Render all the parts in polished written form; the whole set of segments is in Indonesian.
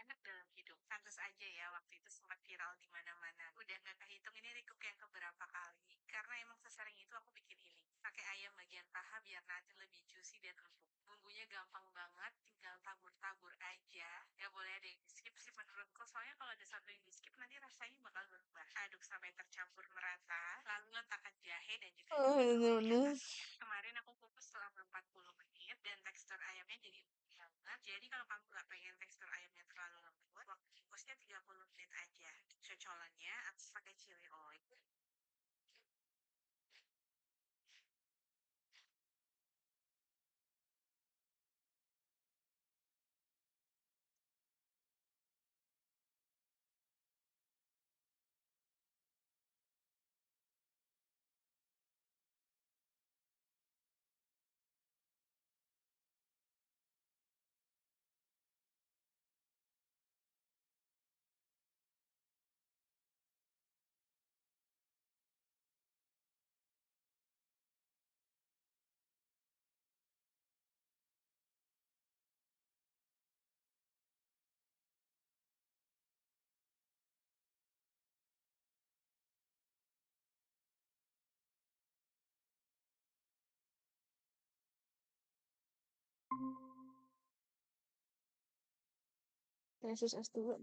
banget dalam hidup. Pantes aja ya waktu itu sempat viral di mana-mana. Udah nggak kehitung ini recook yang keberapa kali. Karena emang sesering itu aku bikin ini. Pakai ayam bagian paha biar nanti lebih juicy dan empuk. Bumbunya gampang banget, tinggal tabur-tabur aja. Gak boleh ada yang di skip sih menurutku. Soalnya kalau ada satu yang di skip nanti rasanya bakal berubah. Aduk sampai tercampur merata. Lalu letakkan jahe dan juga Oh, daun bawang di bener-bener. atasnya. Kemarin aku kukus selama 40 menit dan tekstur ayamnya jadi banget. Jadi kalau kamu nggak pengen tekstur ayamnya terlalu lembut, waktu kukusnya 30 menit aja. Cocolannya aku pakai chili oil. Yesus S2.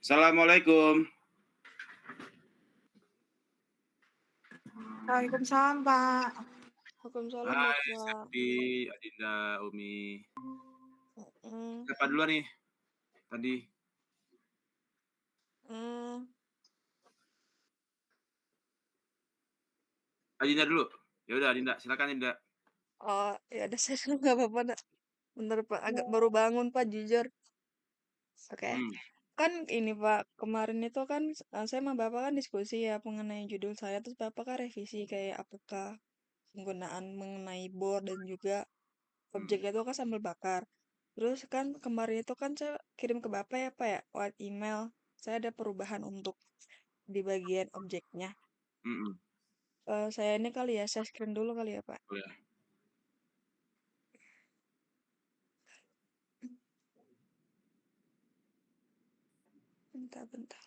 Assalamualaikum. Waalaikumsalam, Pak. Waalaikumsalam, Hai Bapak. Sakti, Adinda, Umi. Mm, Siapa duluan nih tadi? mm. Adinda dulu. Ya udah Adinda, silakan Adinda. Oh, ya udah saya nggak apa-apa, Nak. Bentar, Pak. Agak baru bangun, Pak, jujur. Oke. Hmm, Kan ini, Pak, kemarin itu kan saya sama Bapak kan diskusi ya mengenai judul saya, terus Bapak kan revisi kayak apakah penggunaan mengenai bor dan juga hmm, objek itu kan sambal bakar. Terus kan kemarin itu kan saya kirim ke Bapak ya, Pak ya, lewat email. Saya ada perubahan untuk di bagian objeknya. hmm. Saya ini kali ya, saya screen dulu kali ya, Pak. Boleh. Bentar, bentar.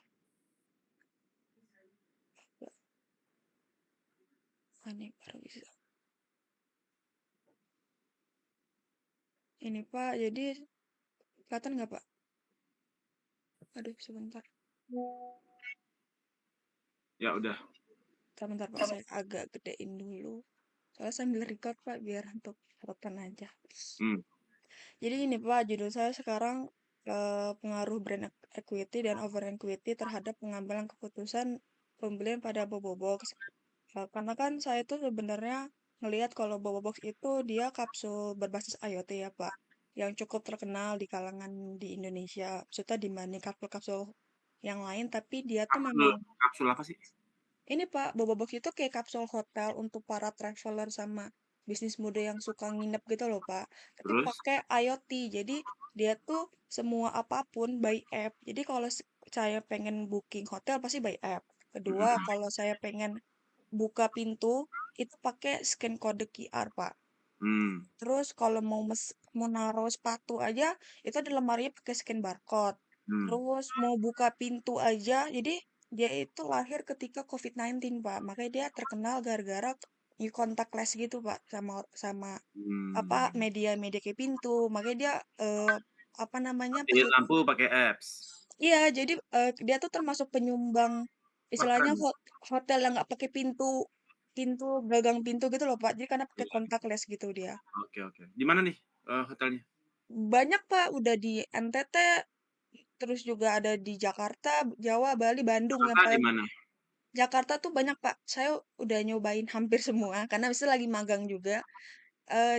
Ini baru bisa. Ini Pak, jadi kelihatan nggak Pak? Aduh, sebentar. Ya udah. Bentar, bentar Pak, saya agak gedein dulu. Soalnya sambil record Pak, biar untuk catatan aja. Hmm, Jadi ini Pak, judul saya sekarang pengaruh brand equity dan over equity terhadap pengambilan keputusan pembelian pada Bobo Box. Karena kan saya tuh sebenarnya ngelihat kalau Bobo Box itu dia kapsul berbasis IoT ya Pak, yang cukup terkenal di kalangan di Indonesia. Maksudnya dibanding kapsul-kapsul yang lain, tapi dia tuh kapsul, memang kapsul apa sih? ini Pak, Bobo Box itu kayak kapsul hotel untuk para traveler sama bisnis muda yang suka nginep gitu loh Pak. Tapi Terus? pakai IoT, jadi dia tuh semua apapun by app. Jadi kalau saya pengen booking hotel pasti by app. Kedua, Hmm, kalau saya pengen buka pintu itu pakai scan kode QR, Pak. hmm, Terus kalau mau naruh sepatu aja itu di lemarinya pakai scan barcode. Hmm. Terus mau buka pintu aja, jadi dia itu lahir ketika COVID-19, Pak. Makanya dia terkenal gara-gara kontak gitu, Pak, sama sama apa Hmm. media-media kayak pintu. Makanya dia apa namanya pas Matiin itu lampu pakai apps. iya, jadi dia tuh termasuk penyumbang Wah, istilahnya keren. hotel yang nggak pakai pintu pintu gagang pintu gitu loh, Pak. Jadi karena pakai Iya. contactless gitu dia. Oke, oke. Di mana nih hotelnya? Banyak, Pak, udah di NTT, terus juga ada di Jakarta, Jawa, Bali, Bandung yang Jakarta di paling mana? Jakarta tuh banyak, Pak. Saya udah nyobain hampir semua karena habis itu lagi magang juga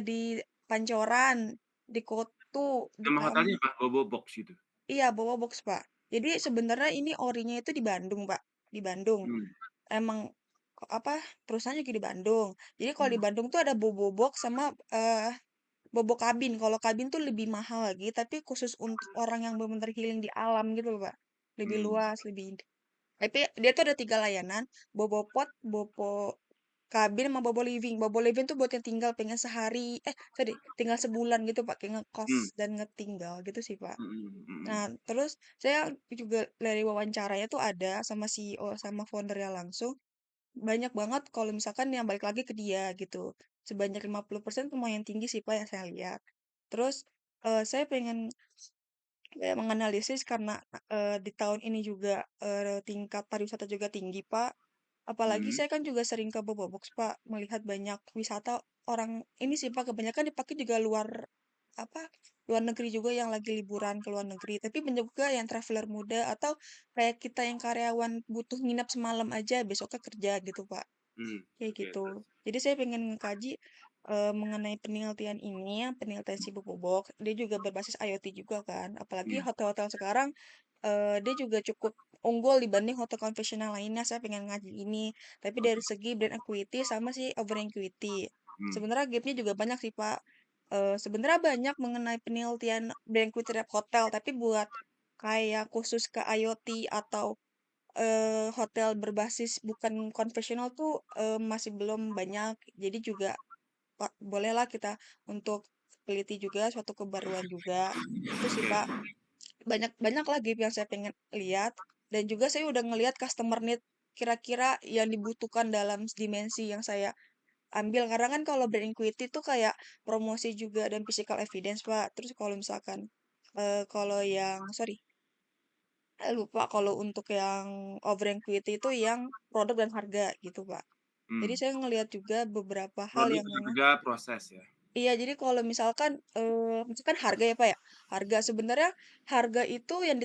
di Pancoran, di Kotu, di Nama hotelnya Kampung. apa? Bobo Box gitu. Iya, Bowo Box, Pak. Jadi sebenarnya ini orinya itu di Bandung, Pak. Di Bandung. Hmm. Emang apa perusahaannya juga di Bandung. Jadi kalau di Hmm. Bandung tuh ada Bobo Box sama Bobo Kabin. Kalau kabin tuh lebih mahal lagi, tapi khusus untuk orang yang benar-benar healing di alam gitu loh, Pak. Lebih Hmm. luas, lebih. Tapi dia tuh ada 3 layanan, Bobo Pot, Bobo Kabin, sama Bobo Living. Bobo Living tuh buat yang tinggal pengen sehari, sorry, tinggal sebulan gitu, Pak, kayak ngekos Hmm. dan ngetinggal gitu sih, Pak. Hmm. Hmm. Nah, terus saya juga dari wawancaranya tuh ada sama CEO sama foundernya langsung. Banyak banget kalau misalkan yang balik lagi ke dia gitu. Sebanyak 50% lumayan tinggi sih Pak yang saya lihat. Terus saya pengen kayak menganalisis karena di tahun ini juga tingkat pariwisata juga tinggi Pak. Apalagi Hmm. saya kan juga sering ke Bobobox Pak, melihat banyak wisata orang ini sih Pak kebanyakan dipakai juga luar apa luar negeri juga yang lagi liburan ke luar negeri. Tapi banyak juga yang traveler muda atau kayak kita yang karyawan butuh nginap semalam aja besoknya kerja gitu Pak. Hmm. Kayak Oke, gitu. terus. Jadi saya pengen ngekaji mengenai penelitian ini, penelitian si Boboibox. Dia juga berbasis IoT juga kan. Apalagi Hmm. hotel-hotel sekarang dia juga cukup unggul dibanding hotel konvensional lainnya. Saya pengen ngaji ini. Tapi dari Oke. segi brand equity sama si over equity. Hmm. Sebenarnya gapnya juga banyak sih Pak. Sebenarnya banyak mengenai penelitian brand equity terhadap hotel. Tapi buat kayak khusus ke IoT atau hotel berbasis bukan konvensional tuh, masih belum banyak. Jadi juga bolehlah kita untuk teliti juga suatu kebaruan juga. Itu sih, Oke. Pak. Banyak banyak lagi yang saya pengen lihat dan juga saya udah ngelihat customer need kira-kira yang dibutuhkan dalam dimensi yang saya ambil. Karena kan kalau brand equity tuh kayak promosi juga dan physical evidence, Pak. Terus kalau misalkan, kalau yang sorry, lupa kalau untuk yang over equity itu yang produk dan harga gitu, Pak. Jadi Hmm. saya ngelihat juga beberapa hal Produk yang dan memang harga proses ya. iya, jadi kalau misalkan misalkan harga ya, Pak, ya. Harga sebenarnya harga itu yang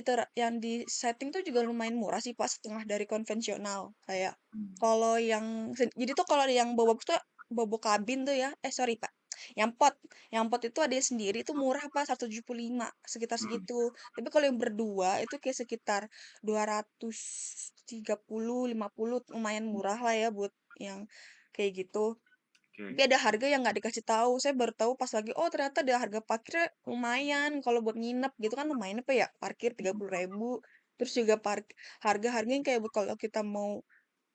di-setting tuh juga lumayan murah sih, Pak, setengah dari konvensional. Kayak Hmm. kalau yang jadi tuh kalau yang bobok tuh bobok kabin tuh ya, sorry, Pak. Yang pot itu ada sendiri tuh murah, Pak, 175 sekitar Hmm. segitu. Tapi kalau yang berdua itu kayak sekitar 230, 50 lumayan murah lah ya buat yang kayak gitu. Oke. Tapi ada harga yang nggak dikasih tahu. Saya baru tahu pas lagi, oh ternyata ada harga parkirnya lumayan. Kalau buat nginep gitu kan lumayan apa ya? Parkir tiga Hmm. puluh ribu. Terus juga harga-harganya yang kayak kalau kita mau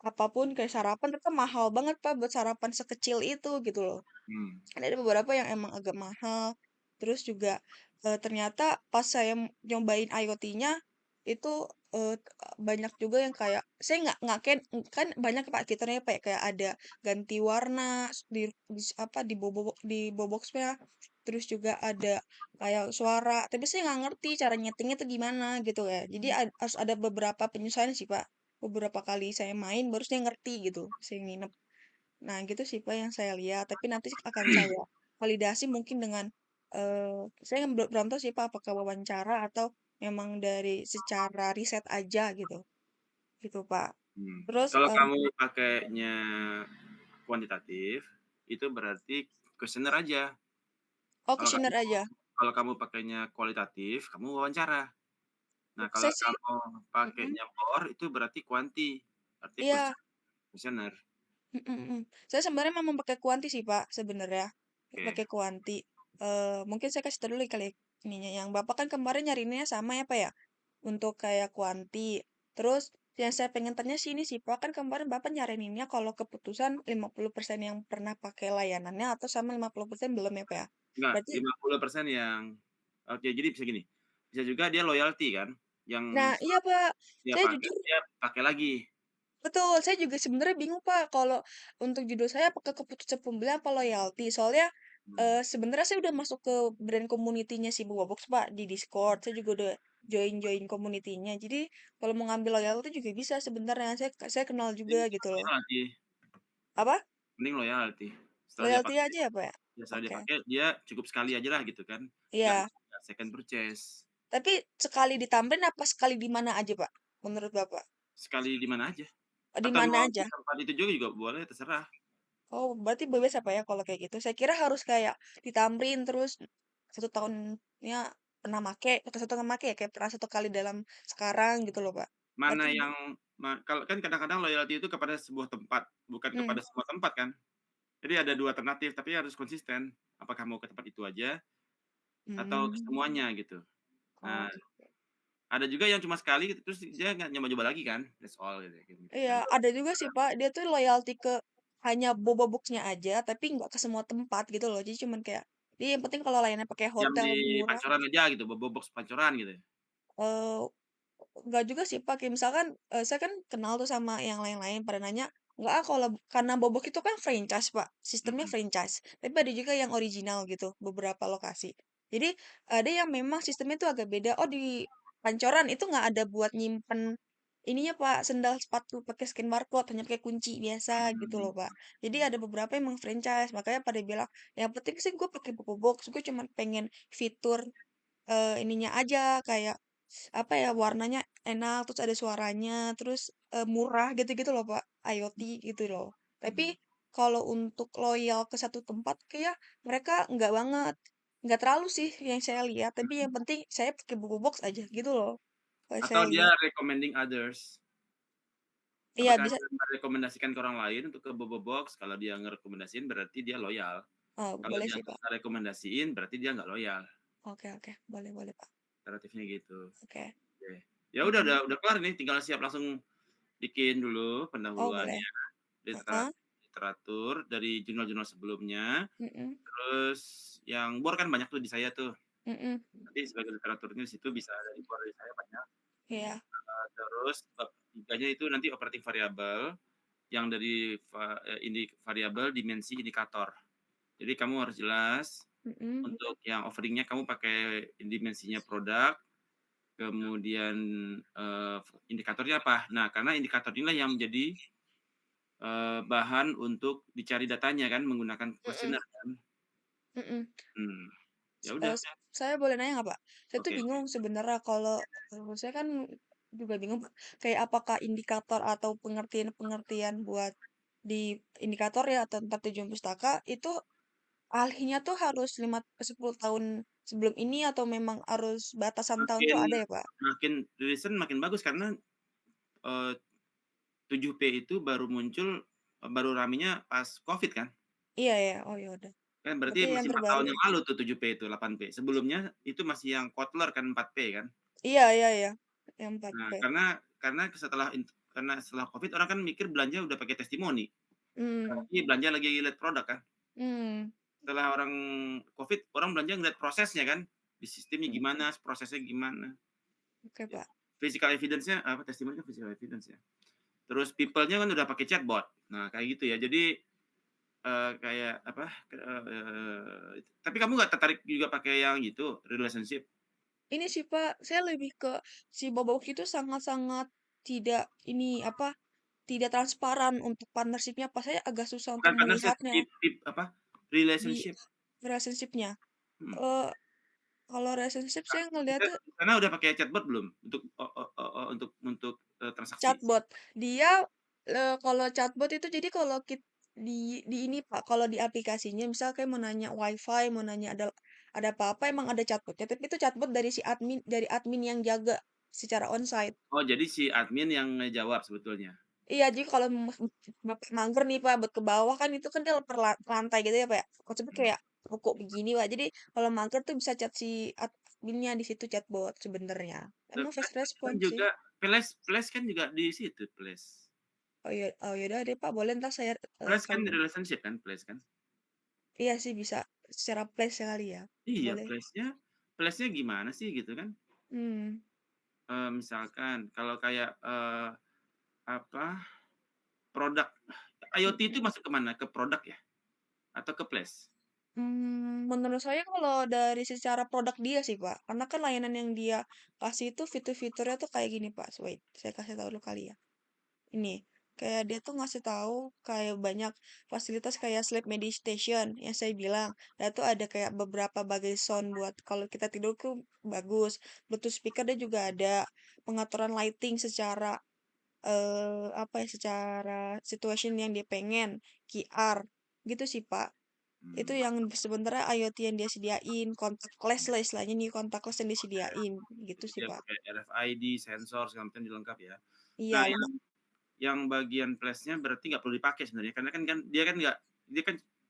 apapun kayak sarapan itu mahal banget Pak buat sarapan sekecil itu gitu loh. Hmm. Ada beberapa yang emang agak mahal. Terus juga ternyata pas saya nyobain IoT-nya itu eh, banyak juga yang kayak saya nggak kan banyak Pak fiturnya Pak kayak ada ganti warna apa di boboxnya terus juga ada kayak suara tapi saya nggak ngerti cara nyetingnya tuh gimana gitu ya jadi harus ada beberapa penyesuaian sih Pak beberapa kali saya main baru saya ngerti gitu saya nginep. Nah, gitu sih Pak yang saya lihat. Tapi nanti akan saya validasi mungkin dengan saya belum tahu sih Pak apakah wawancara atau memang dari secara riset aja gitu. Gitu Pak. Hmm. Terus Kalau kamu pakainya kuantitatif, itu berarti kuesioner aja. oh Kalau kamu kuesioner aja. kalau kamu pakainya kualitatif, kamu wawancara. Nah, kalau Saya sih kamu mm-mm. pakainya bor, itu berarti kuanti, berarti Iya, kuesioner. mm. Saya sebenarnya memang pakai kuanti sih Pak sebenarnya. Oke. Pakai kuanti. Mungkin saya kasih tahu dulu kali ininya yang Bapak kan kemarin nyarinya sama ya Pak ya? Untuk kayak kuanti. Terus yang saya pengen tanya sih ini sih Pak, kan kemarin Bapak nyaraninnya kalau keputusan 50% yang pernah pakai layanannya atau sama 50% belum ya Pak ya? Enggak, Berarti 50% yang oke, jadi bisa gini, bisa juga dia loyalty kan. yang Nah, iya, setelah Pak. dia Saya pakai, jujur dia pakai lagi. betul, saya juga sebenarnya bingung, Pak, kalau untuk judul saya apakah keputusan pembelian apa loyalty. Soalnya, Mmm, sebenarnya saya udah masuk ke brand community-nya si Bobox, Pak, di Discord. Saya juga udah join-join community-nya. Jadi, kalau mau ngambil loyalty juga bisa sebenarnya. Saya kenal juga mending gitu loh. loyalty, Apa? mending loyalty. Setelah dia Loyalty pakai, aja ya, Pak, ya? ya setelah dia Oke. pakai, dia cukup sekali ajalah gitu kan, nggak Iya. nggak second purchase. Tapi sekali ditambahin apa sekali di mana aja, Pak? Menurut Bapak? Sekali di mana aja, Di atau mana mau di aja? tempat itu juga boleh, terserah. Oh, berarti bebas apa ya kalau kayak gitu? Saya kira harus kayak ditamrin terus 1 tahunnya pernah make atau 1 tahun make ya, kayak pernah 1 kali dalam sekarang gitu loh, Pak. Mana Berarti yang kalau kan kadang-kadang loyalty itu kepada sebuah tempat, bukan mmm, kepada semua tempat kan. Jadi ada 2 alternatif, tapi harus konsisten. Apakah mau ke tempat itu aja atau ke mmm, semuanya gitu. oh Nah, gitu. ada juga yang cuma sekali gitu, terus dia nggak nyoba-nyoba lagi kan, that's all gitu, kayak gitu Iya, kan. ada juga sih, Pak, dia tuh loyalty ke hanya Boba Box-nya aja, tapi nggak ke semua tempat gitu loh. Jadi cuman kayak, dia yang penting kalau layannya pakai Yang hotel di murah, Pancoran aja gitu, box Pancoran gitu ya. eee enggak juga sih, Pak, kayak misalkan, saya kan kenal tuh sama yang lain-lain pada nanya, "Enggak ah kalau karena Bobok itu kan franchise, Pak, sistemnya Mhm, franchise." Tapi ada juga yang original gitu, beberapa lokasi. Jadi, ada yang memang sistemnya itu agak beda, oh di Pancoran itu nggak ada buat nyimpen ininya, Pak, sendal sepatu pakai scan barcode, hanya pakai kunci biasa gitu mhm, loh, Pak. Jadi ada beberapa yang emang franchise, makanya pada bilang, "Yang penting sih gue pakai Bobo Box, gue cuman pengen fitur, ininya aja kayak apa ya, warnanya enak, terus ada suaranya, terus, murah gitu-gitu loh, Pak, IoT gitu loh. Tapi mhm, kalau untuk loyal ke satu tempat kayak mereka nggak banget, nggak terlalu sih yang saya lihat, tapi mhm. yang penting saya pakai buku box aja gitu loh, kalau Atau saya dia lihat. recommending others. Iya Apakah bisa dia merekomendasikan ke orang lain untuk ke Bobo Box, kalau dia ngerekomendasiin berarti dia loyal. oh Kalau boleh dia sih, Pak. nggak ngerekomendasiin berarti dia nggak loyal, Oke oke, boleh boleh, Pak. alternatifnya gitu. Oke. Oke. Ya udah Mhm. udah kelar nih, tinggal siap langsung bikin dulu Oh boleh. pendahuluannya, Heeh, literatur dari jurnal-jurnal sebelumnya, mhm, terus yang bor kan banyak tuh di saya tuh, mhm, nanti sebagai literaturnya di situ bisa dari bor dari saya banyak, iya, terus bab 3-nya itu nanti operating variable, yang dari ini variabel dimensi indikator. Jadi kamu harus jelas mhm, untuk yang offering-nya kamu pakai dimensinya produk, kemudian, eee, indikatornya apa. Nah, karena indikator inilah yang menjadi bahan untuk dicari datanya kan menggunakan mhm, kuesioner kan. mhm. Hmm, ya S udah, s saya boleh nanya nggak, Pak? Saya tuh oke. bingung sebenarnya kalau, saya kan juga bingung, Pak, kayak apakah indikator atau pengertian-pengertian buat di indikator ya atau entar tujuan pustaka itu ahlinya tuh harus 10 tahun sebelum ini atau memang harus batasan tahun tuh Makin ada ya, Pak? makin recent makin bagus karena, eee, 7P itu baru muncul, baru ramenya pas Covid kan. Iya ya, oh ya udah. Kan berarti Berarti yang masih 4 terbaru tahun ya? yang lalu tuh 7P itu, 8P. Sebelumnya itu masih yang Kotler kan 4P kan. Iya iya iya, yang 4P. Nah, karena setelah Covid orang kan mikir belanja udah pakai testimoni, Mmm, apalagi belanja lagi lihat produk kan. mmm, Setelah orang Covid, orang belanja ngelihat prosesnya kan, di sistemnya mhm, gimana, prosesnya gimana, oke, ya. Pak. Physical evidence-nya apa, testimoni kan physical evidence ya. Terus people-nya kan udah pakai chatbot. Nah, kayak gitu ya. Jadi, kayak apa, tapi kamu nggak tertarik juga pakai yang gitu, relationship? Ini sih, Pak, saya lebih ke si Bobok itu sangat-sangat tidak ini, apa, tidak transparan untuk partnership-nya, Pak. Saya agak susah untuk Bukan partnership, melihatnya apa, di relationship. relationship-nya. Mhm. Eee, kalau relationship saya Di ngelihatnya di sana udah pakai chatbot belum? Untuk transaksi? chatbot. Dia, kalau chatbot itu jadi kalau di ini, Pak, kalau di aplikasinya misal kayak mau nanya WiFi, mau nanya ada apa-apa emang ada chatbot-nya, tapi itu chatbot dari admin yang jaga secara onsite. Oh, jadi si admin yang ngejawab sebetulnya? Iya, jadi kalau Bapak mager nih, Pak, buat ke bawah kan itu kan dia per lantai gitu ya, Pak, ya. Konsepnya kayak ruko begini, Pak. Jadi kalau mager tuh bisa chat si adminnya di situ chatbot sebenarnya. Emang Kan fast kan response sih. juga Flash kan juga di situ, Flash. Oh ya udah deh, Pak, boleh entar saya, Flash kan kalau relationship kan, Flash kan? iya sih bisa secara flash sekali ya, Iya, boleh. Flash-nya gimana sih gitu kan? Mmm. misalkan kalau kayak, apa, produk IoT itu Mhm. masuk ke mana? Ke produk ya? Atau ke place? Menurut saya kalau dari secara produk dia sih, Pak. Karena kan layanan yang dia kasih itu fitur-fiturnya tuh kayak gini, Pak. Wait, saya kasih tahu dulu kali ya. Ini, kayak dia tuh ngasih tahu kayak banyak fasilitas kayak sleep meditation yang saya bilang. Dan tuh ada kayak beberapa bagai sound buat kalau kita tidur tuh bagus. Bluetooth speaker dia juga ada pengaturan lighting secara apa ya, secara situation yang dia pengen, QR, gitu sih, Pak. Itu Mmm, yang sebenarnya IoT yang dia sediain, contactless lah istilahnya nih, contactless yang disediain, gitu sih, dia Pak. pakai RFID, sensor segala macam dilengkap ya. Nah, Iya, yang bagian flash-nya berarti nggak perlu dipakai sebenarnya, karena dia kan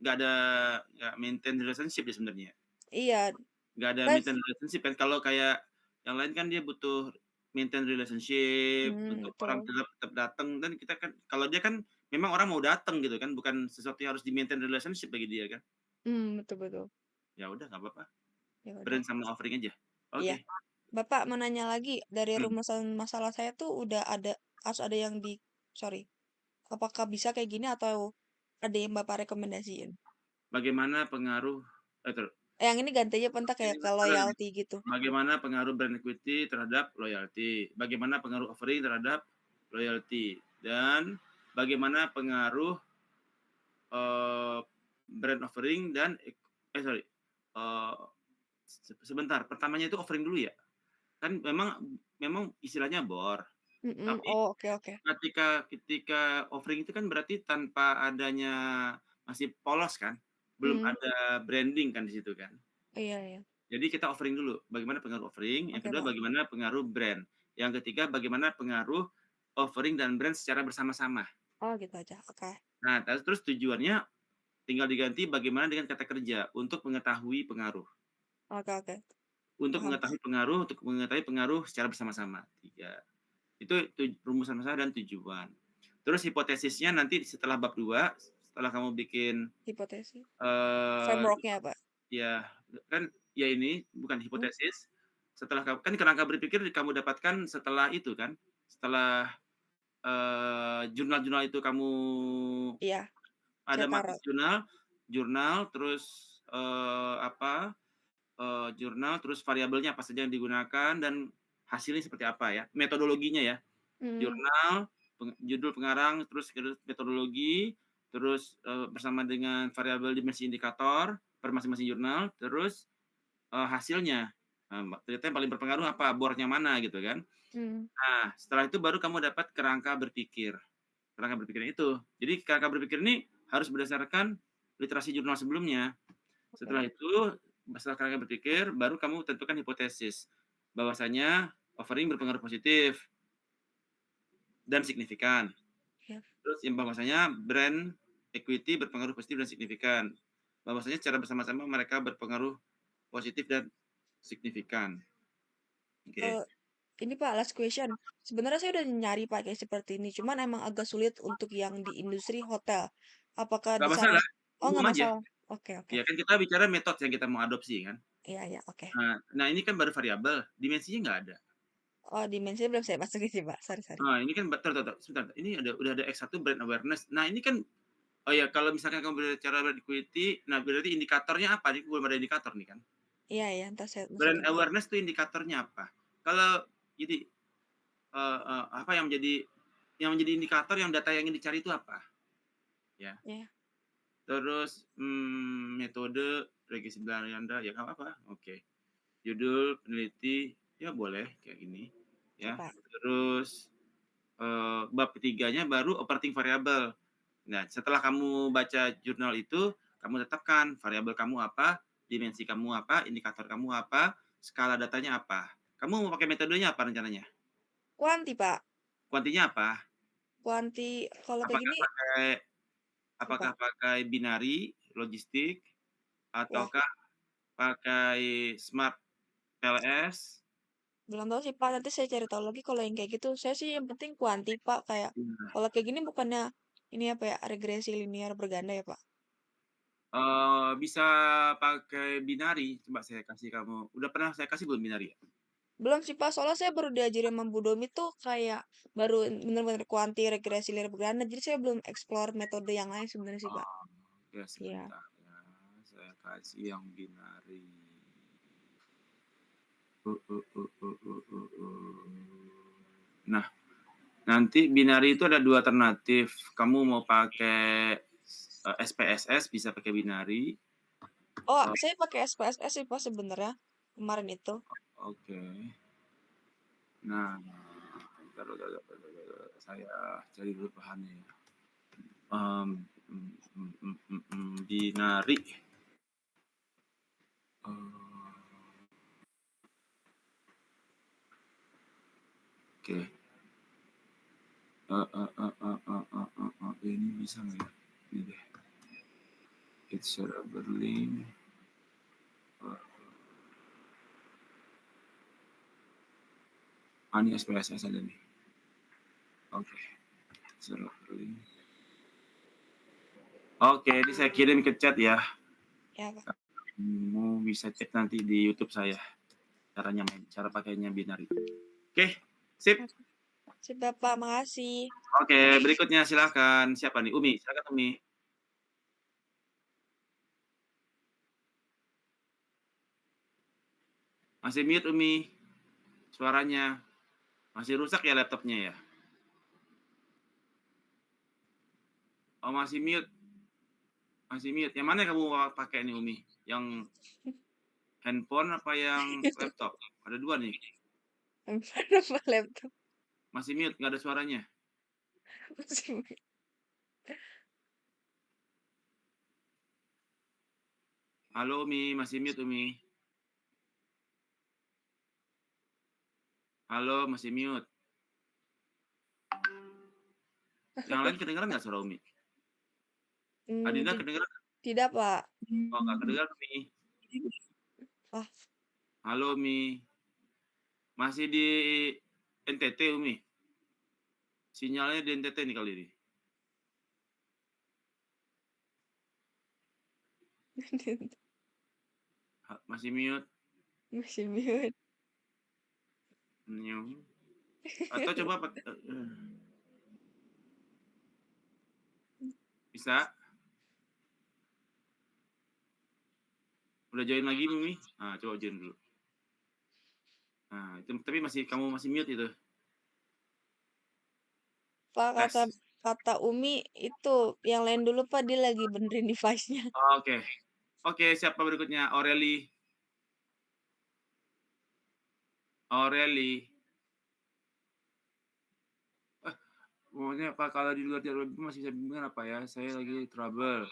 nggak maintain relationship dia sebenarnya. iya, Nggak ada plus, maintain relationship kan, kalau kayak yang lain kan dia butuh maintain relationship, untuk orang betul. tetap tetap datang dan kita kan kalau dia kan memang orang mau datang gitu kan, bukan sesuatu yang harus di-maintain relationship bagi dia kan. Betul betul. Ya udah nggak apa-apa, Ya udah. brand sama offering aja. Iya. Oke, Bapak mau nanya lagi, dari mhm. rumusan masalah saya tuh udah ada, harus ada yang di, sorry, apakah bisa kayak gini atau ada yang Bapak rekomendasiin? Bagaimana pengaruh Yang ini ganti aja pentak kayak ini ke ulang nih. loyalty gitu. Bagaimana pengaruh brand equity terhadap loyalty? Bagaimana pengaruh offering terhadap loyalty? Dan bagaimana pengaruh, eee, brand offering dan sorry, eee, sebentar, pertamanya itu offering dulu ya? Kan memang memang istilahnya BOR, tapi Oh, oke oke. ketika ketika offering itu kan berarti tanpa adanya masih polos kan, belum Hmm, ada branding kan di situ kan. iya iya. Jadi kita offering dulu, bagaimana pengaruh offering, yang Oke, kedua Pak. bagaimana pengaruh brand, yang ketiga bagaimana pengaruh offering dan brand secara bersama-sama. Oh, gitu aja. Oke. Nah, terus tujuannya tinggal diganti bagaimana dengan kata kerja, untuk mengetahui pengaruh. Oke oke. Paham, Pak. Untuk mengetahui pengaruh secara bersama-sama, 3. Itu rumusan masalah dan tujuan. Terus hipotesisnya nanti setelah bab 2, setelah kamu bikin, Hipotesis. eee, Framework-nya, Pak. ya kan ya ini bukan Hmm? hipotesis, setelah kan kerangka berpikir kamu dapatkan setelah itu kan, setelah, jurnal-jurnal itu kamu Iya, ada saya materi taruh. jurnal, terus, jurnal, terus variabelnya apa saja yang digunakan dan hasilnya seperti apa ya, metodologinya ya. Hmm. Jurnal, judul pengarang, terus metodologi, terus, bersama dengan variabel dimensi indikator per masing-masing jurnal, terus, hasilnya, ternyata yang paling berpengaruh apa, bor-nya mana gitu kan. Hmm. Nah, setelah itu baru kamu dapat kerangka berpikir. Kerangka berpikirnya itu. Jadi kerangka berpikir ini harus berdasarkan literasi jurnal sebelumnya. Oke. Setelah itu, setelah kerangka berpikir, baru kamu tentukan hipotesis, bahwasanya offering berpengaruh positif dan signifikan. Ya. Terus yang bahwasanya brand equity berpengaruh positif dan signifikan. Bahwasanya secara bersama-sama mereka berpengaruh positif dan signifikan. Oke. Eh, ini Pak, last question. Sebenarnya saya udah nyari Pak kayak seperti ini, cuman emang agak sulit untuk yang di industri hotel. Apakah Nggak di sana? masalah, Oh, umum nggak aja. masalah. Oke, oke. Ya kan kita bicara metode yang kita mau adopsi kan. Iya, iya, oke. Nah ini kan baru variabel, dimensinya nggak ada. Oh, dimensinya belum saya masukin sih Pak. Sorry, sorry. Nah ini kan sebentar, ini udah ada X1 brand awareness. Nah ini kan, oh ya kalau misalkan kamu berbicara brand equity, nah berarti indikatornya apa? Ini belum ada indikator nih kan. Iya, iya, ntar saya Brand masukin Pak. awareness itu indikatornya apa? Kalau jadi, apa yang menjadi indikator yang data yang ingin dicari itu apa? Ya. Iya, Terus, metode, regresi Belanda, ya nggak apa-apa, oke. Judul, peneliti, ya boleh kayak gini, oke ya. Pak. Terus, bab ketiganya baru operating variable. Nah, setelah kamu baca jurnal itu, kamu tetapkan variabel kamu apa, dimensi kamu apa, indikator kamu apa, skala datanya apa. Kamu mau pakai metodenya apa rencananya? Kuanti Pak. Kuantinya apa? Kuanti, kalau kayak Apakah gini, pakai apa? apakah pakai binary, logistik, Wah, ataukah pakai Smart PLS? belum tahu sih Pak. Nanti saya cari tahu lagi kalau yang kayak gitu. Saya sih yang penting kuanti Pak. Kayak, Iya. kalau kayak gini bukannya ini apa ya, regresi linear berganda ya Pak? Bisa pakai binary, coba saya kasih kamu. Udah pernah saya kasih belum binary ya? Belum sih Pak, soalnya saya baru diajarin sama Bu Domi tuh kayak baru bener-bener kuanti, regresi, linear ganda, jadi saya belum explore metode yang lain sebenarnya sih Pak. Ya Iya. sebentar ya, saya kasih yang binari. Nah, nanti binari itu ada 2 alternatif. Kamu mau pakai SPSS bisa pakai binari. Oh, saya pakai SPSS sih Pak sebenarnya kemarin itu. Oke. Nah, saya cari dulu bahannya. Binari. Oke. Ini bisa nggak ya? Ini deh. It's server link. Ini SPSS ada nih. Oke. Server link. Oke, ini saya kirim ke chat ya. Ya Pak. Mau bisa cek nanti di YouTube saya. Cara pakainya binari. Oke, sip. Sip Bapak, makasih. Oke, berikutnya silakan. Siapa nih? Umi, silakan Umi. Masih mute Umi. Suaranya. Masih rusak ya laptopnya ya? Oh, masih mute. Masih mute. Yang mana yang kamu pakai nih Umi? Yang handphone apa yang laptop? Ada 2 nih. Handphone apa laptop? Masih mute, nggak ada suaranya. Masih Halo Umi, masih mute Umi. Halo, masih mute. Yang lain kedengeran nggak suara Umi? Adinda kedengeran? Tidak Pak. Oh, nggak kedengeran Umi. Ah, Halo Umi. Masih di NTT Umi? Sinyalnya di NTT nih kali ini. Masih mute. masih mute. Atau coba bisa? Udah join lagi Mimi? Nah, coba join dulu. Nah, itu tapi kamu masih mute itu. Pak, Tes. kata Umi itu yang lain dulu Pak, dia lagi benerin device-nya. Oke. Oke, siapa berikutnya? Aureli. Pokoknya apa kalau di luar jalur masih bisa bimbingan apa ya? Saya lagi trouble.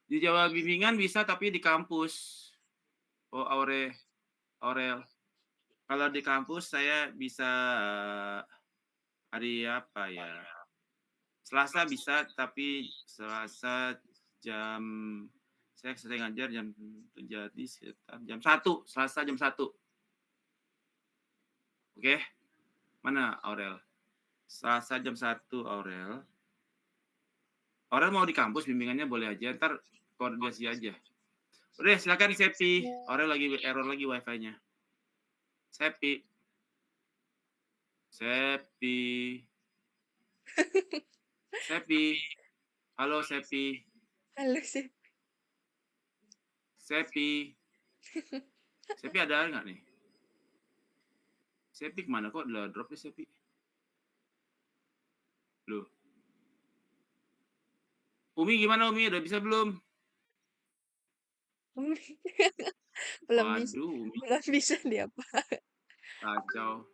Di Jawa bimbingan bisa tapi di kampus. Oh, Aurel. Kalau di kampus saya bisa hari apa ya? Selasa bisa, tapi Selasa jam saya ngajar jam jadi sekitar jam 1, Selasa jam 1. Oke. Mana Aurel? Selasa jam 1 Aurel. Aurel mau di kampus bimbingannya boleh aja, ntar koordinasi aja. Udah, silakan Sepi. Aurel lagi error lagi wifi-nya. Sepi. Halo Sepi. Halo sih. Sepi ada nggak nih? Sepi kemana kok? Udah drop ya Sepi. Loh. Umi gimana Umi? Udah bisa belum? belum bisa, Waduh, Umi. belum bisa dia Pak. Kacau.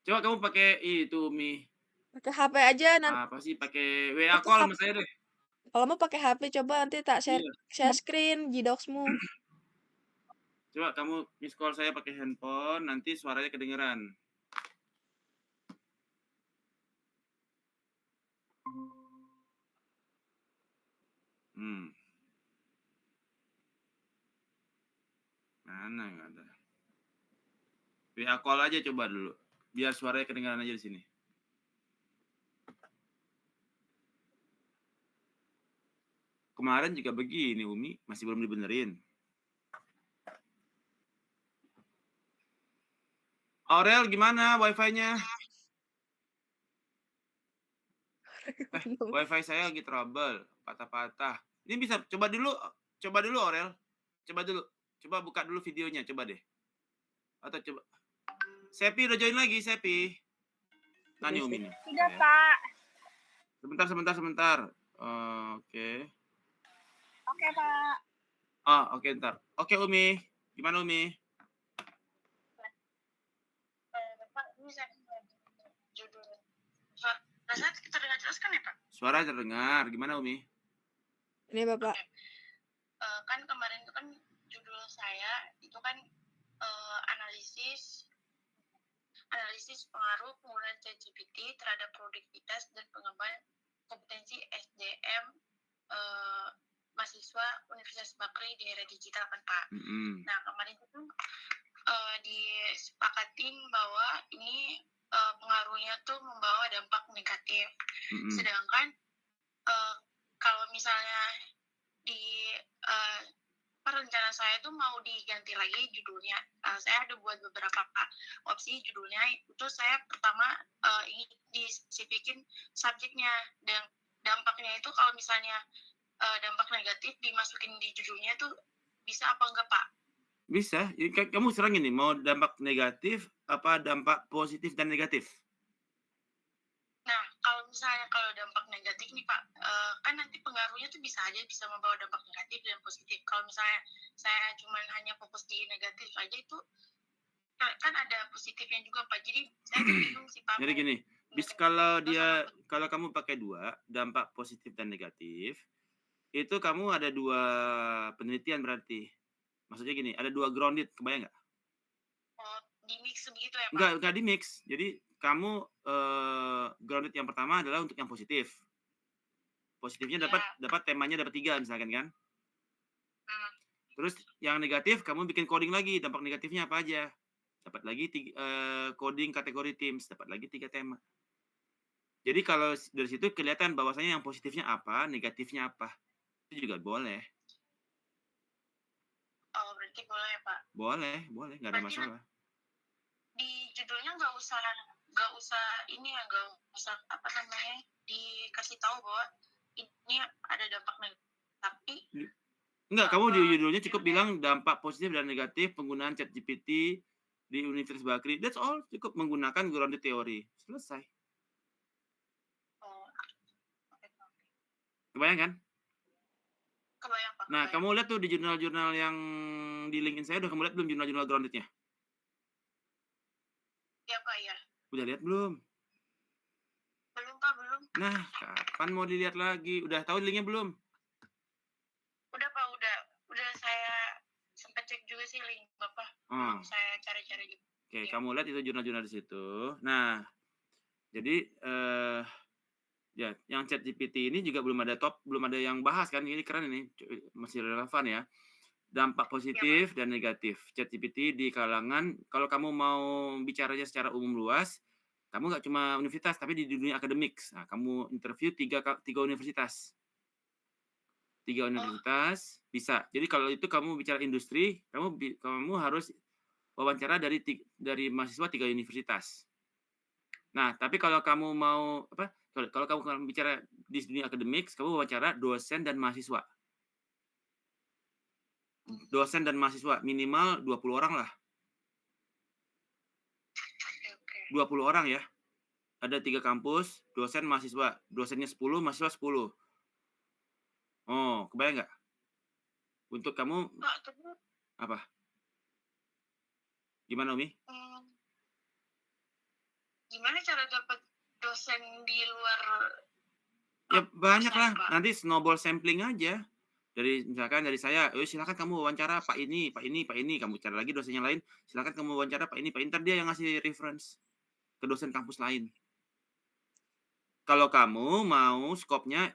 Coba kamu pakai itu Umi. Pakai HP aja nanti. Apa sih? Pakai WA call sama saya deh. Kalau mau pakai HP coba nanti tak Iya. share screen Gdocs-mu. Coba kamu miss call saya pakai handphone, nanti suaranya kedengeran. Mana nggak ada. WA call aja coba dulu. Biar suaranya kedengaran aja di sini. Kemarin juga begini, Umi. Masih belum dibenerin. Aurel gimana wifi-nya? Wifi saya lagi trouble, patah-patah. Ini bisa coba dulu Aurel. Coba buka dulu videonya, coba deh. Atau coba. Sepi udah join lagi, Sepi. Nani Umi nih. Sudah, Pak. Sebentar. Oke. Oke, Pak. Oke, ntar. Oke, Umi. Gimana, Umi? Pak, ini saya judul. Pak, rasanya terdengar jelas kan ya, Pak? Suara terdengar. Gimana, Umi? Ini Bapak. Kan kemarin itu kan judul saya itu kan analisis pengaruh penggunaan ChatGPT terhadap produktivitas dan pengembangan kompetensi SDM mahasiswa Universitas Bakri di era digital kan Pak. Nah kemarin itu disepakatin bahwa ini pengaruhnya tuh membawa dampak negatif. Sedangkan kalau misalnya di rencana saya tuh mau diganti lagi judulnya. Saya ada buat beberapa opsi judulnya. Itu saya pertama ingin dispesifikin subjeknya dan dampaknya itu kalau misalnya dampak negatif dimasukin di judulnya tuh bisa apa enggak Pak? Bisa. Kamu serang ini mau dampak negatif apa dampak positif dan negatif? Nah, kalau misalnya dampak negatif nih Pak, kan nanti pengaruhnya tuh bisa aja bisa membawa dampak negatif dan positif. Kalau misalnya saya cuma hanya fokus di negatif aja itu kan ada positifnya juga Pak. Jadi saya tuh bingung sih Pak. Jadi gini, kalau kamu pakai 2, dampak positif dan negatif, itu kamu ada 2 penelitian berarti. Maksudnya gini, ada 2 grounded, kebayang nggak? Oh, di mix begitu ya Pak? Enggak di mix. Jadi kamu grounded yang pertama adalah untuk yang positif. Positifnya dapat temanya dapat 3 misalkan kan. Terus yang negatif kamu bikin coding lagi, dampak negatifnya apa aja. Dapat lagi coding kategori Teams, dapat lagi 3 tema. Jadi kalau dari situ kelihatan bahwasanya yang positifnya apa, negatifnya apa. Itu juga boleh. Oh, berarti boleh ya Pak? Boleh, nggak ada masalah. Di judulnya nggak usah ini ya, nggak usah apa namanya dikasih tahu bahwa ini ada dampak negatif. Tapi enggak, kamu di judulnya cukup bilang dampak positif dan negatif penggunaan ChatGPT di Universitas Bakri. That's all, cukup menggunakan grounded teori. Selesai. Kebayang kan? Kebayang Pak. Nah, kamu lihat tuh di jurnal-jurnal yang di LinkedIn saya, udah kamu lihat belum jurnal-jurnal groundednya? Ya Pak, ya. Udah lihat belum? Belum Pak, belum. Nah, kapan mau dilihat lagi? Udah tahu linknya belum? Udah Pak, udah saya sempat cek juga sih link Bapak. Belum saya cari-cari juga. Oke, kamu lihat itu jurnal-jurnal di situ. Nah, jadi ya, yang ChatGPT ini juga belum ada yang bahas kan, ini keren ini, masih relevan ya. Dampak positif dan negatif ChatGPT di kalangan, kalau kamu mau bicaranya secara umum luas, kamu nggak cuma universitas, tapi di dunia akademik. Nah, kamu interview 3 universitas. 3 universitas bisa. Jadi kalau itu kamu bicara industri, kamu harus wawancara dari mahasiswa 3 universitas. Nah, tapi kalau kamu mau kalau kamu bicara di dunia akademik, kamu wawancara dosen dan mahasiswa. Dosen dan mahasiswa minimal 20 orang lah. 20 orang ya. Ada 3 kampus, dosen mahasiswa. Dosennya 10, mahasiswa 10. Oh, kebayang nggak? Untuk kamu apa? Gimana, Umi? Gimana cara dapat dosen di luar? Ya banyak lah. Nanti snowball sampling aja. Misalkan dari saya, silakan kamu wawancara Pak ini. Kamu cari lagi dosen yang lain, silakan kamu wawancara Pak ini. Ntar dia yang ngasih reference ke dosen kampus lain. Kalau kamu mau skopnya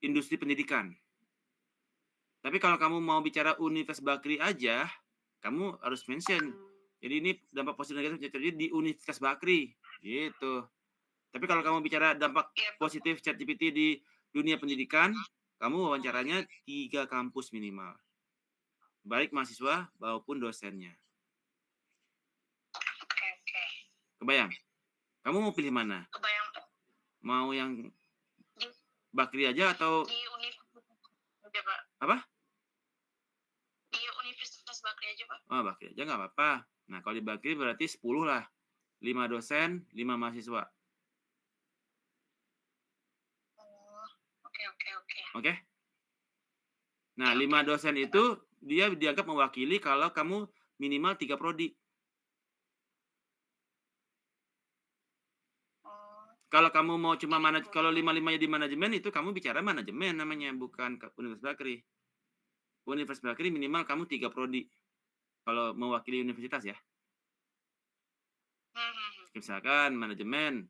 industri pendidikan. Tapi kalau kamu mau bicara Universitas Bakri aja, kamu harus mention. Jadi ini dampak positif negatif terjadi di Universitas Bakri, gitu. Tapi kalau kamu bicara dampak positif ChatGPT di dunia pendidikan, kamu wawancaranya 3 kampus minimal. Baik mahasiswa maupun dosennya. Kebayang? Kamu mau pilih mana? Kebayang, Pak. Mau yang Di Bakri aja atau di universitas aja, Pak. apa? Di Universitas Bakri aja, Pak. Oh, Bakri aja nggak apa-apa. Nah, kalau di Bakri berarti 10 lah. 5 dosen, 5 mahasiswa. Oh, oke. Oke? Nah, Oke, 5 oke. dosen itu dia dianggap mewakili kalau kamu minimal 3 prodi. Oh, Kalau kamu mau cuma Tiga prodi. kalau 5-5-nya di manajemen itu kamu bicara manajemen namanya, bukan ke Universitas Bakri. Universitas Bakri minimal kamu 3 prodi. Kalau mewakili universitas ya. Misalkan manajemen,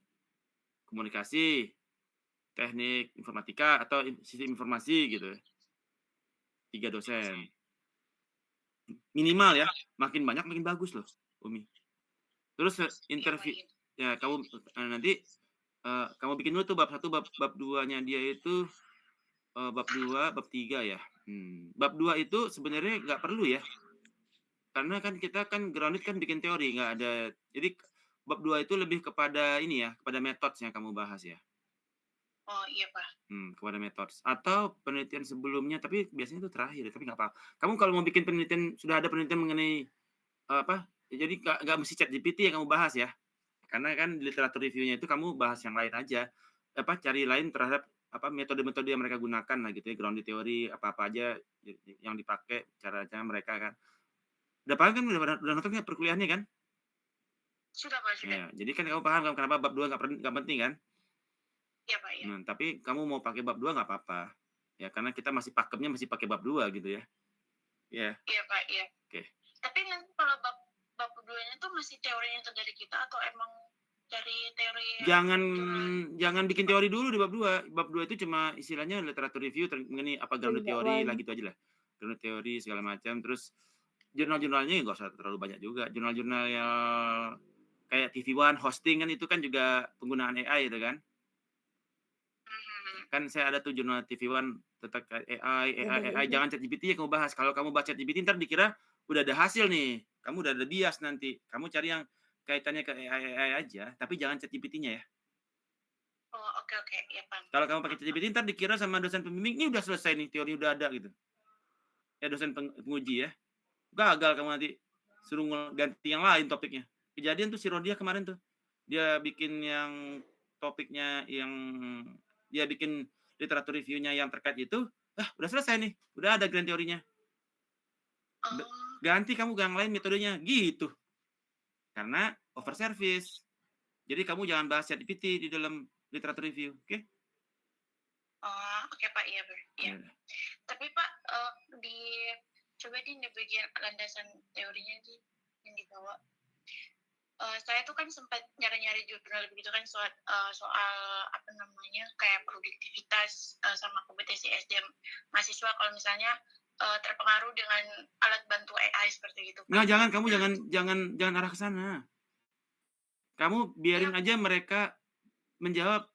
komunikasi, teknik informatika atau sistem informasi gitu. 3 dosen. Minimal ya, makin banyak makin bagus loh, Umi. Terus interview ya kamu nanti kamu bikin dulu tuh bab 1, bab 2-nya dia itu bab 2, bab 3 ya. Bab 2 itu sebenarnya nggak perlu ya. Karena kan kita kan grounded kan bikin teori, nggak ada. Jadi bab 2 itu lebih kepada ini ya, kepada metode yang kamu bahas ya. Oh iya, Pak. Kepada metode atau penelitian sebelumnya, tapi biasanya itu terakhir, tapi nggak apa. Kamu kalau mau bikin penelitian, sudah ada penelitian mengenai apa? Jadi nggak mesti ChatGPT yang kamu bahas ya. Karena kan di literatur review-nya itu kamu bahas yang lain aja. Cari lain terhadap metode-metode yang mereka gunakan lah gitu ya, grounded theory apa-apa aja yang dipakai cara-cara mereka kan. Udah paham kan? Udah nonton kan perkuliahannya kan? Sudah, Pak, sudah. Ya, jadi kan kamu paham kan kenapa bab 2 nggak penting kan? Iya, Pak, ya. Tapi kamu mau pakai bab 2 nggak apa-apa. Ya, karena kita masih pakemnya masih pakai bab 2 gitu ya. Ya. Iya, Pak, iya. Oke. Tapi nanti kalau bab keduanya tuh masih teorinya itu dari kita atau emang dari teori Jangan bikin teori dulu di bab 2. Bab 2 itu cuma istilahnya literatur review mengenai apa grounded teori lah gitu aja lah. Grounded teori segala macam. Terus jurnal-jurnalnya nggak usah terlalu banyak juga. Jurnal-jurnal yang kayak TV One hosting kan itu kan juga penggunaan AI itu kan. Kan saya ada tuh jurnal TV One tentang AI. Jangan ChatGPT yang kamu bahas. Kalau kamu baca ChatGPT ntar dikira udah ada hasil nih. Kamu udah ada bias nanti. Kamu cari yang kaitannya ke AI aja, tapi jangan ChatGPT-nya ya. Oh, oke. Ya, Pak. Kalau kamu pakai ChatGPT ntar dikira sama dosen pembimbing, ini udah selesai nih, teori udah ada gitu. Ya dosen penguji ya. Gagal kamu nanti suruh ganti yang lain topiknya. Kejadian tuh si Rodia kemarin tuh. Dia bikin yang topiknya yang dia bikin literatur review-nya yang terkait itu, udah selesai nih. Udah ada grand teorinya. Ganti kamu yang lain metodenya gitu. Karena over service. Jadi kamu jangan bahas ChatGPT di dalam literatur review, oke? Oh, oke, Pak, iya, Pak. Iya. Tapi Pak, coba di bagian landasan teorinya yang dibawa. Saya tuh kan sempat nyari-nyari jurnal begitu kan soal apa namanya kayak produktivitas sama kompetensi SDM mahasiswa kalau misalnya terpengaruh dengan alat bantu AI seperti itu. Nggak, kamu jangan arah ke sana. Kamu biarin aja mereka menjawab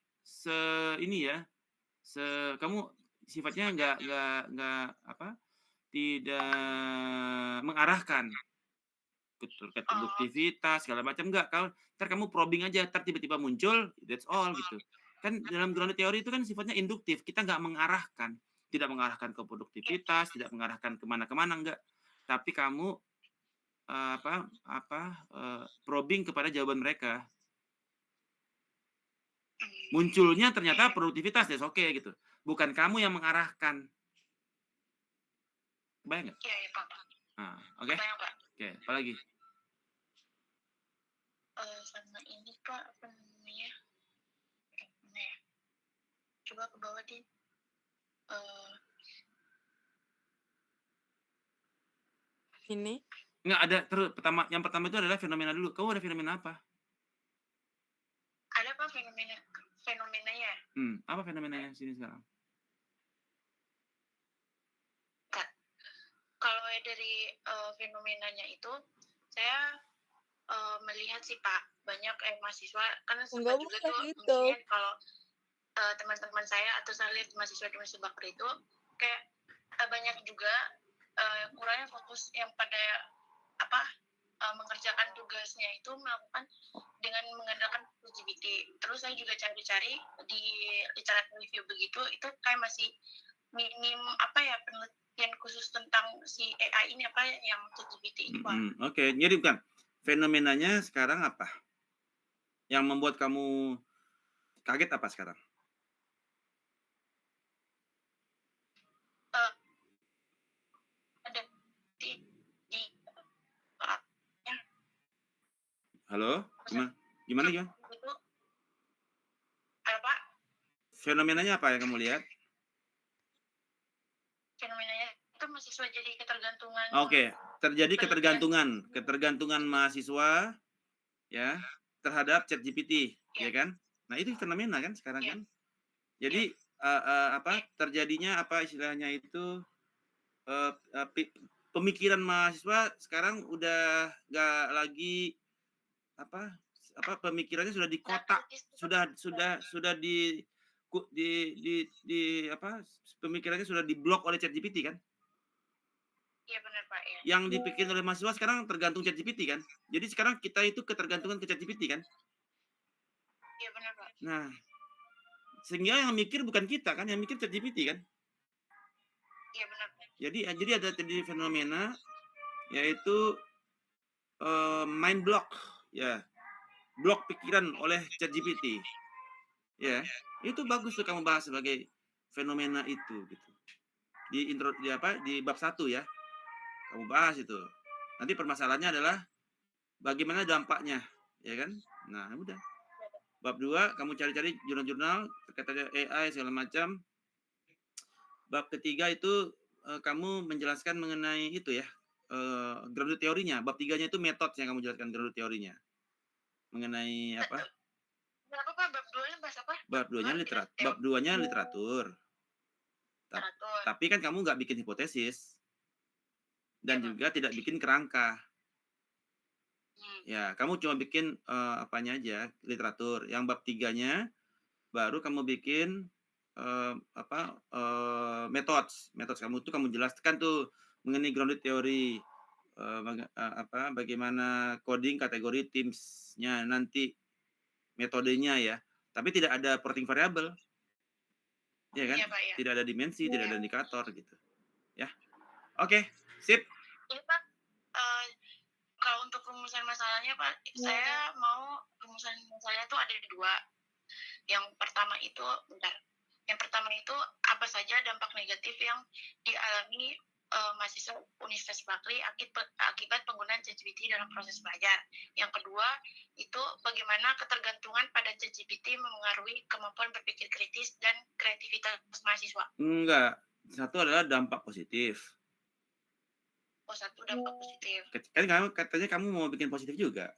kamu sifatnya tidak mengarahkan terkait produktivitas segala macam enggak. Ntar kamu probing aja, ntar tiba-tiba muncul, that's all gitu. Kan dalam grounded teori itu kan sifatnya induktif, kita nggak mengarahkan, tidak mengarahkan ke produktivitas, tidak mengarahkan kemana-kemana enggak. Tapi kamu probing kepada jawaban mereka. Munculnya ternyata produktivitas, that's okay gitu. Bukan kamu yang mengarahkan. Kebayang nggak? Iya, Pak. Oke. Oke, apa lagi? Sama ini Pak, apa namanya? Coba ke bawah di ini. Nggak ada terus yang pertama itu adalah fenomena dulu. Kamu ada fenomena apa? Ada Pak fenomenanya. Apa fenomenanya sini sekarang? Kalau dari fenomenanya itu saya melihat sih Pak, banyak mahasiswa karena sempat juga tuh misalnya kalau teman-teman saya atau saya lihat mahasiswa di Universitas Bakri itu kayak banyak juga kurangnya fokus yang pada mengerjakan tugasnya itu melakukan dengan dengan mengandalkan ChatGPT. Terus saya juga cari-cari di literatur review begitu, itu kayak masih minim penelitian khusus tentang si AI ini yang ChatGPT itu, Pak. Oke, jadi bukan fenomenanya sekarang apa? Yang membuat kamu kaget apa sekarang? Ada di Halo? Gimana? itu apa? Fenomenanya apa yang kamu lihat? Fenomenanya itu mahasiswa jadi ketergantungan. Oke, terjadi ketergantungan mahasiswa ya terhadap ChatGPT, ya kan? Nah, itu fenomena kan sekarang kan? Jadi terjadinya apa istilahnya itu pemikiran mahasiswa sekarang udah nggak lagi pemikirannya sudah di kotak, sudah pemikirannya sudah diblok oleh ChatGPT kan? Iya benar Pak ya. Yang dipikirin oleh mahasiswa sekarang tergantung ChatGPT kan? Jadi sekarang kita itu ketergantungan ke ChatGPT kan? Iya benar Pak. Nah, sehingga yang mikir bukan kita kan, yang mikir ChatGPT kan? Iya benar Pak. Jadi ada terjadi fenomena yaitu mind block ya. Blok pikiran oleh ChatGPT. Ya, itu bagus tuh kamu bahas sebagai fenomena itu gitu. Di bab 1 ya. Kamu bahas itu. Nanti permasalahannya adalah bagaimana dampaknya, ya kan? Nah, udah. Bab 2 kamu cari-cari jurnal-jurnal terkait AI segala macam. Bab ketiga itu kamu menjelaskan mengenai itu ya. Grounded teorinya. Bab 3-nya itu metode yang kamu jelaskan grounded teorinya. Mengenai apa? Berapa Pak? Bab 2-nya bahas apa? Bab 2-nya literatur. Tapi kan kamu nggak bikin hipotesis. Dan juga tidak bikin kerangka. Ya, kamu cuma bikin apanya aja, literatur. Yang bab 3-nya baru kamu bikin metode kamu tuh kamu jelaskan tuh mengenai grounded theory, bagaimana coding kategori teams-nya nanti metodenya ya. Tapi tidak ada porting variable. Ya kan? Iya, Pak, ya. Tidak ada dimensi, tidak ada indikator gitu. Ya. Oke, sip. Ini Pak, kalau untuk rumusan masalahnya Pak, saya mau rumusan masalahnya tuh ada dua. Yang pertama itu apa saja dampak negatif yang dialami mahasiswa Universitas Berkeley akibat penggunaan ChatGPT dalam proses belajar. Yang kedua itu bagaimana ketergantungan pada ChatGPT memengaruhi kemampuan berpikir kritis dan kreativitas mahasiswa. Enggak, satu adalah dampak positif. Oh, satu dampak positif. Kan katanya kamu mau bikin positif juga.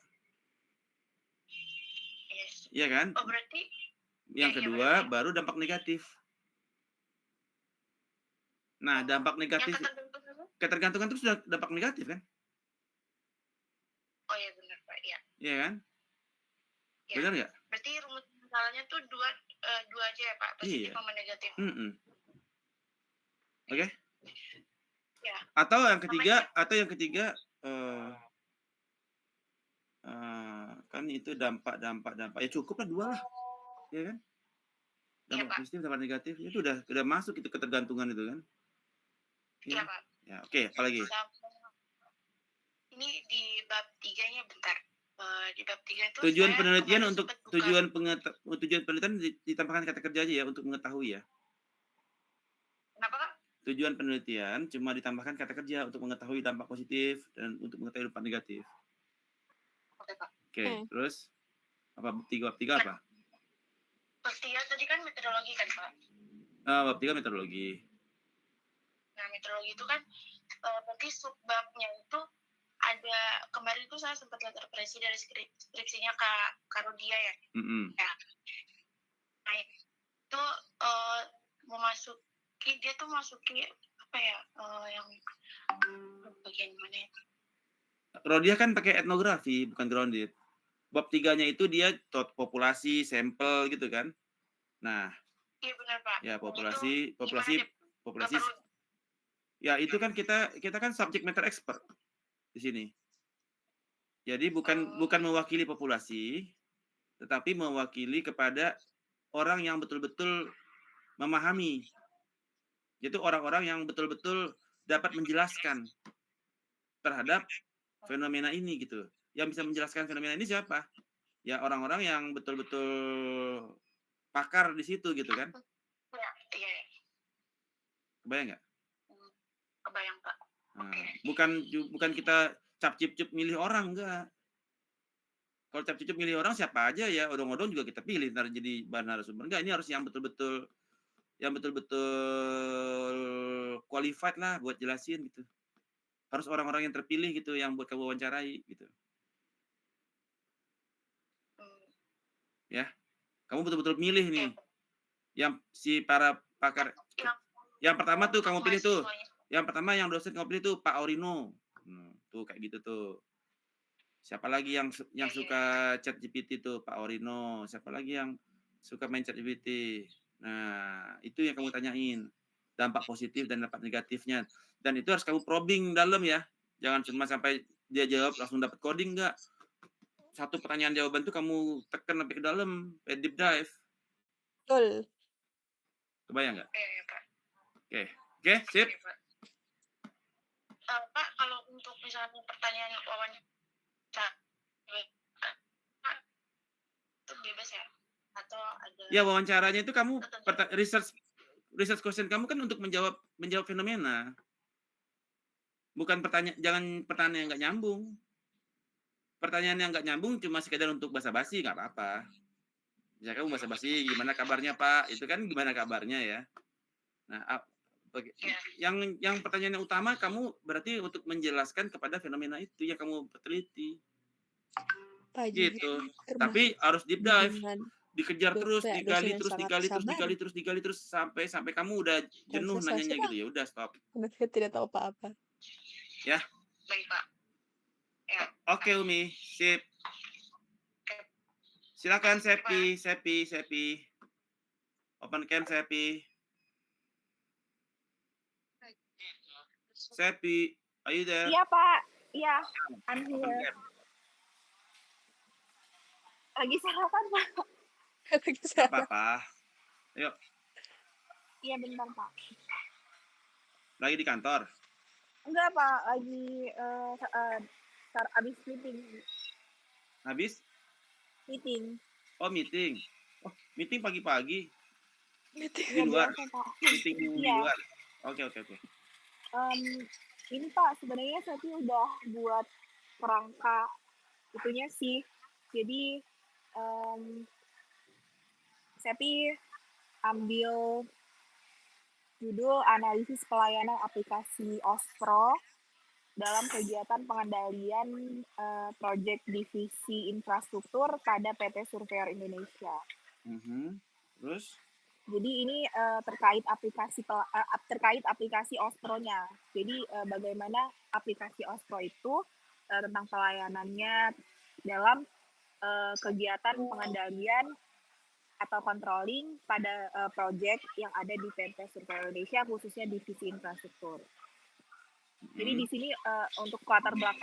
Yes. Iya kan? Oh, berarti yang kedua baru dampak negatif. Nah, dampak negatif ketergantungan itu sudah dampak negatif kan? Oh iya benar Pak, ya. Iya kan? Ya. Benar nggak? Berarti rumus masalahnya tuh dua aja ya Pak, positif sama negatif. Oke. Ya. Atau yang ketiga kan itu dampak ya cukup lah 2 lah, ya kan? Dampak positif, dampak negatif itu udah masuk itu ketergantungan itu kan? Iya Pak. Ya oke, apalagi? Ini di bab 3-nya bentar. Di bab 3 itu tujuan penelitian ditambahkan kata kerja aja ya untuk mengetahui ya. Kenapa Kak? Tujuan penelitian cuma ditambahkan kata kerja untuk mengetahui dampak positif dan untuk mengetahui dampak negatif. Oke Pak. Oke, terus bab 3 apa? Bab 3 tadi kan metodologi kan Pak? Bab 3 metodologi. Nah, metodologi itu kan berarti subbabnya itu ada, kemarin itu saya sempat lihat referensi dari skripsinya Kak Rodia ya. Ya. Nah, itu memasuki apa ya, yang bagian mana ya? Rodia kan pakai etnografi, bukan grounded. Bab 3-nya itu dia populasi, sampel gitu kan. Nah. Iya benar Pak. Ya, populasi. Ya, itu kan kita kan subject matter expert di sini. Jadi bukan mewakili populasi, tetapi mewakili kepada orang yang betul-betul memahami. Itu orang-orang yang betul-betul dapat menjelaskan terhadap fenomena ini gitu. Yang bisa menjelaskan fenomena ini siapa? Ya orang-orang yang betul-betul pakar di situ gitu kan. Ya, iya. Kebayang nggak? Kebayang, Pak. Nah, Oke. bukan kita cap-cip-cip milih orang, enggak. Kalau cap-cip milih orang siapa aja ya, odong-odong juga kita pilih ntar jadi bahan narasumber. Enggak, ini harus yang betul-betul qualified lah buat jelasin gitu. Harus orang-orang yang terpilih gitu yang buat kamu wawancarai gitu. Ya. Kamu betul-betul milih nih. Yang si para pakar. Yang pertama tuh kamu pilih tuh. Yang pertama yang dosen kamu pilih tuh Pak Orino. Tuh kayak gitu tuh. Siapa lagi yang suka chat GPT tuh Pak Orino. Siapa lagi yang suka main chat GPT. Nah, itu yang kamu tanyain. Dampak positif dan dampak negatifnya. Dan itu harus kamu probing dalam ya. Jangan cuma sampai dia jawab langsung dapat coding enggak. Satu pertanyaan jawaban tuh kamu tekan sampai ke dalam, deep dive. Betul. Kebayang nggak? Iya, Pak. Oke, sip. Pak, kalau untuk misalnya pertanyaan wawancara itu bebas ya? Atau ada? Ya, wawancaranya itu kamu research question kamu kan untuk menjawab fenomena. Bukan jangan pertanyaan yang nggak nyambung. Pertanyaan yang nggak nyambung cuma sekedar untuk basa-basi nggak apa-apa. Ya kamu basa-basi, gimana kabarnya Pak? Itu kan gimana kabarnya ya. Nah, yang pertanyaan yang utama kamu berarti untuk menjelaskan kepada fenomena itu yang kamu teliti. Gitu. Tapi harus deep dive. Dikejar terus, digali terus sampai kamu udah jenuh nanyanya gitu ya. Udah stop. Saya tidak tahu apa-apa. Ya. Baik, Pak. Ya. Oke, Umi. Sip. Silakan Sepi. Open cam Sepi. Sepi, are you there? Iya, Pak. Iya, I'm here. Lagi sarapan, Pak. Gak apa-apa. Yuk. Iya, bentar, Pak. Lagi di kantor? Enggak, Pak. Lagi habis meeting. Habis? Meeting. Oh, meeting. Oh, meeting pagi-pagi. Di luar. Biasa, Pak. Meeting di luar. Oke. Ini Pak, sebenarnya saya udah buat kerangka itunya sih. Jadi saya ambil judul analisis pelayanan aplikasi OSPRO dalam kegiatan pengendalian proyek divisi infrastruktur pada PT Surveyor Indonesia. Terus? Jadi ini terkait aplikasi OSPRO-nya. Jadi bagaimana aplikasi OSPRO itu tentang pelayanannya dalam kegiatan pengendalian atau controlling pada proyek yang ada di PT Surveyor Indonesia, khususnya divisi infrastruktur. Jadi di sini untuk latar belakang